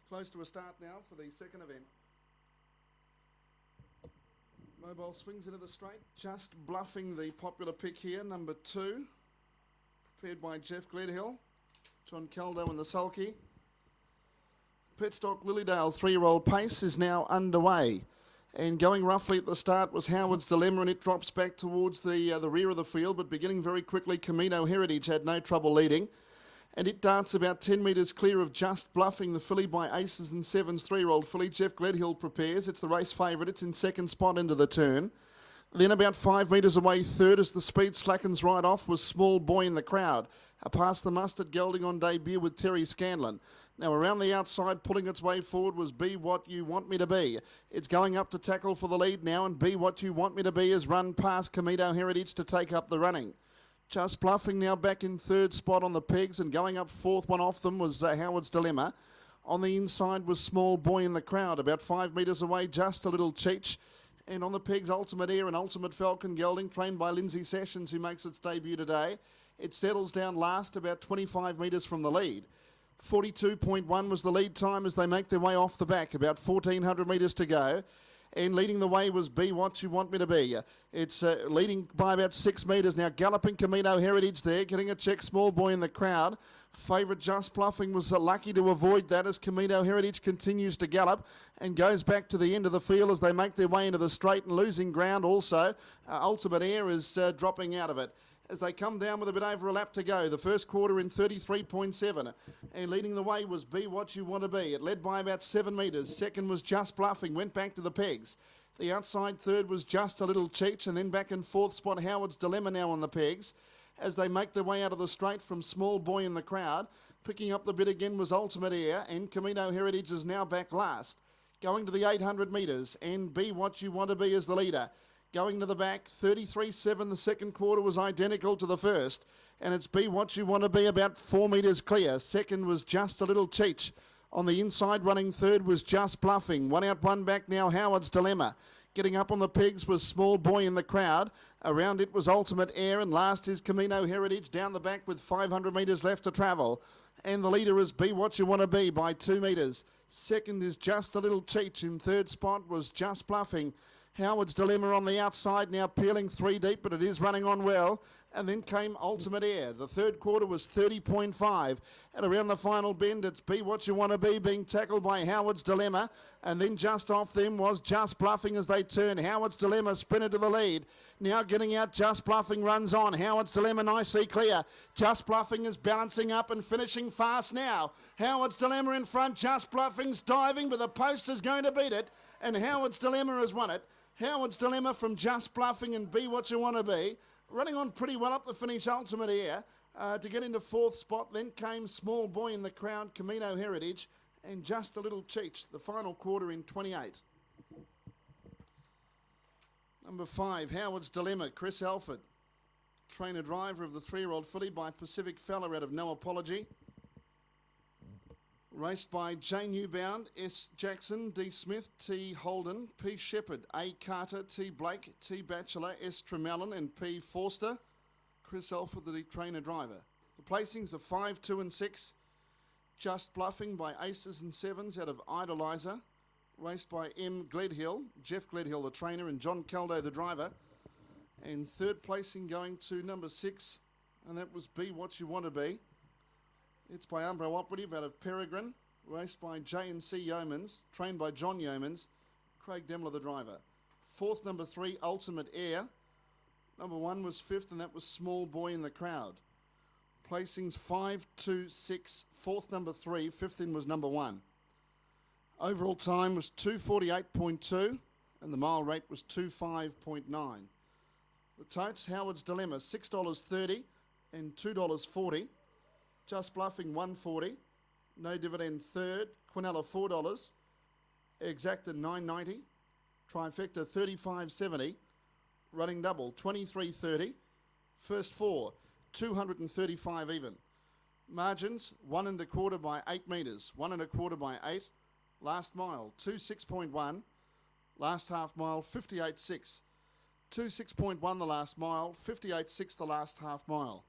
Close to a start now for the second event. Mobile swings into the straight, just bluffing the popular pick here, number 2. Prepared by Jeff Gledhill, John Caldo and the sulky. Petstock Lilydale 3-year-old pace is now underway. And going roughly at the start was Howard's Dilemma, and it drops back towards the rear of the field, but beginning very quickly, Camino Heritage had no trouble leading. And it darts about 10 metres clear of Just Bluffing, the filly by Aces and Sevens, 3-year-old filly. Jeff Gledhill prepares. It's the race favourite. It's in second spot into the turn. Then about 5 metres away, third, as the speed slackens right off, was Small Boy in the Crowd. Past the mustard gelding on debut with Terry Scanlon. Now around the outside, pulling its way forward, was Be What You Want Me To Be. It's going up to tackle for the lead now, and Be What You Want Me To Be has run past Camino Heritage to take up the running. Just Bluffing now back in third spot on the pegs, and going up fourth one off them was Howard's Dilemma. On the inside was Small Boy in the Crowd, about 5 metres away, Just a Little Cheech. And on the pegs, Ultimate Air and Ultimate Falcon gelding, trained by Lindsay Sessions, who makes its debut today. It settles down last, about 25 metres from the lead. 42.1 was the lead time as they make their way off the back, about 1,400 metres to go. And leading the way was Be What You Want Me To Be. It's leading by about 6 metres now. Galloping Camino Heritage there, getting a check, Small Boy in the Crowd. Favourite Just Bluffing was lucky to avoid that as Camino Heritage continues to gallop and goes back to the end of the field as they make their way into the straight and losing ground also. Ultimate Air is dropping out of it as they come down with a bit over a lap to go. The first quarter in 33.7. And leading the way was Be What You Want To Be. It led by about 7 metres. Second was Just Bluffing, went back to the pegs. The outside third was Just a Little Cheech, and then back in fourth spot, Howard's Dilemma now on the pegs. As they make their way out of the straight from Small Boy in the Crowd. Picking up the bit again was Ultimate Air, and Camino Heritage is now back last. Going to the 800 metres, and Be What You Want To Be is the leader. Going to the back, 33.7. The second quarter was identical to the first. And it's Be What You Want To Be, about 4 metres clear. Second was Just a Little Cheech. On the inside, running third was Just Bluffing. One out, one back now, Howard's Dilemma. Getting up on the pegs was Small Boy in the Crowd. Around it was Ultimate Air. And last is Camino Heritage down the back with 500 metres left to travel. And the leader is Be What You Want To Be by 2 metres. Second is Just a Little Cheech. In third spot was Just Bluffing. Howard's Dilemma on the outside, now peeling 3 deep, but it is running on well. And then came Ultimate Air. The third quarter was 30.5. And around the final bend, it's Be What You Want To Be, being tackled by Howard's Dilemma. And then just off them was Just Bluffing as they turn. Howard's Dilemma sprinted to the lead. Now getting out, Just Bluffing runs on. Howard's Dilemma nicely clear. Just Bluffing is balancing up and finishing fast now. Howard's Dilemma in front. Just Bluffing's diving, but the post is going to beat it. And Howard's Dilemma has won it. Howard's Dilemma from Just Bluffing and Be What You Want To Be. Running on pretty well up the finish, Ultimate Air. To get into fourth spot, then came Small Boy in the Crowd, Camino Heritage, and Just a Little Cheech, the final quarter in 28. Number 5, Howard's Dilemma, Chris Alford. Trainer driver of the 3-year-old filly by Pacific Fella out of No Apology. Raced by J. Newbound, S. Jackson, D. Smith, T. Holden, P. Shepherd, A. Carter, T. Blake, T. Batchelor, S. Tremelin and P. Forster. Chris Alford, the trainer driver. The placings are 5, 2 and 6. Just Bluffing by Aces and Sevens out of Idolizer. Raced by M. Gledhill, Jeff Gledhill the trainer and John Caldo the driver. And third placing going to number 6, and that was Be What You Want To Be. It's by Umbro Operative out of Peregrine, raced by J&C Yeomans, trained by John Yeomans, Craig Demler the driver. Fourth, number 3, Ultimate Air. Number 1 was fifth, and that was Small Boy in the Crowd. Placings 5, 2, 6, fourth number 3, fifth in was number 1. Overall time was 2:48.2, and the mile rate was 2:05.9. The totes, Howard's Dilemma, $6.30 and $2.40. Just Bluffing, $1.40. No dividend, third. Quinella, $4. Exacta, $9.90. Trifecta, $35.70. Running double, $23.30. First 4, $235 even. Margins, 1 1/4 by 8 metres. 1 1/4 by 8. Last mile, 26.1. Last half mile, 58.6. 26.1 the last mile, 58.6 the last half mile.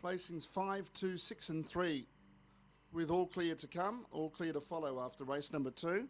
Placings 5, 2, 6 and 3 with all clear to come, all clear to follow after race number 2.